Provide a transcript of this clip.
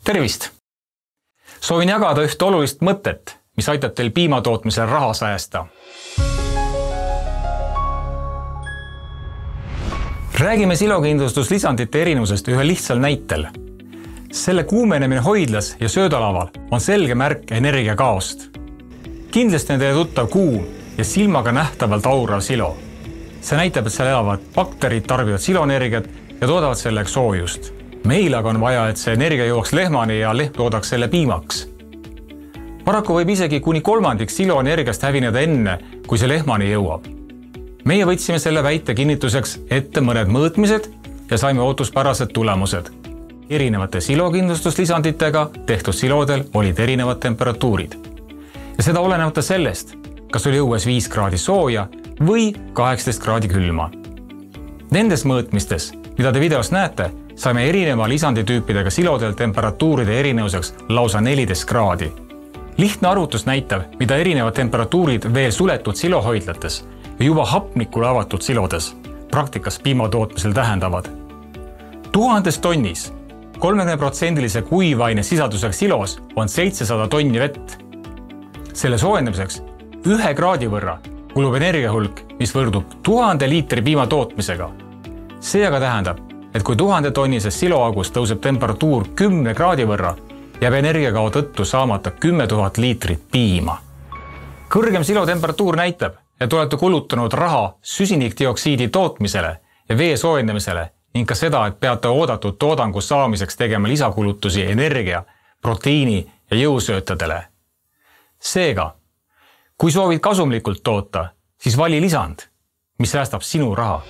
Tervist! Soovin jagada ühte olulist mõtet, mis aitab teil piimatootmisel raha säästa. Räägime silokindlustuslisandite erinevusest ühe lihtsal näitel. Selle kuumenemine hoidlas ja söödalaval on selge märk energiakaost. Kindlasti on teile tuttav kuum ja silmaga nähtavalt aurav silo. See näitab, et seal elavad bakterid tarbivad siloenergiat ja toodavad selleks soojust. Meil aga on vaja, et see energia jõuaks lehmani ja lehm toodaks selle piimaks. Paraku võib isegi kuni 1/3 siloenergiast hävineda enne, kui see lehmani jõuab. Meie võtsime selle väite kinnituseks ette mõned mõõtmised ja saime ootuspärased tulemused. Erinevate silokindlustuslisanditega tehtud silodel olid erinevad temperatuurid. Ja seda olenemata sellest, kas oli õues 5 kraadi sooja või 18 kraadi külma. Nendes mõõtmistes, mida te videos näete, saime erineva lisanditüüpidega silodel temperatuuride erinevuseks lausa 14 kraadi. Lihtne arvutus näitab, mida erinevad temperatuurid veel suletud silohoidlates ja juba hapnikule avatud silodes praktikas piimatootmisel tähendavad. 1000 tonnis 30% kuivaine sisaldusega silos on 700 tonni vett. Selle soojendamiseks 1 kraadi võrra kulub energiahulk, mis võrdub 1000 liitri piima tootmisega. See aga tähendab, et kui 1000 tonnises siloagus tõuseb temperatuur 10 kraadi võrra, jääb energiakao tõttu saamata 10 000 liitrit piima. Kõrgem silotemperatuur näitab, et olete kulutanud raha süsinikdioksiidi tootmisele ja vee soojendamisele ning ka seda, et peate oodatud toodangu saamiseks tegema lisakulutusi energia, proteiini ja jõusöötadele. Seega, kui soovid kasumlikult toota, siis vali lisand, mis säästab sinu raha.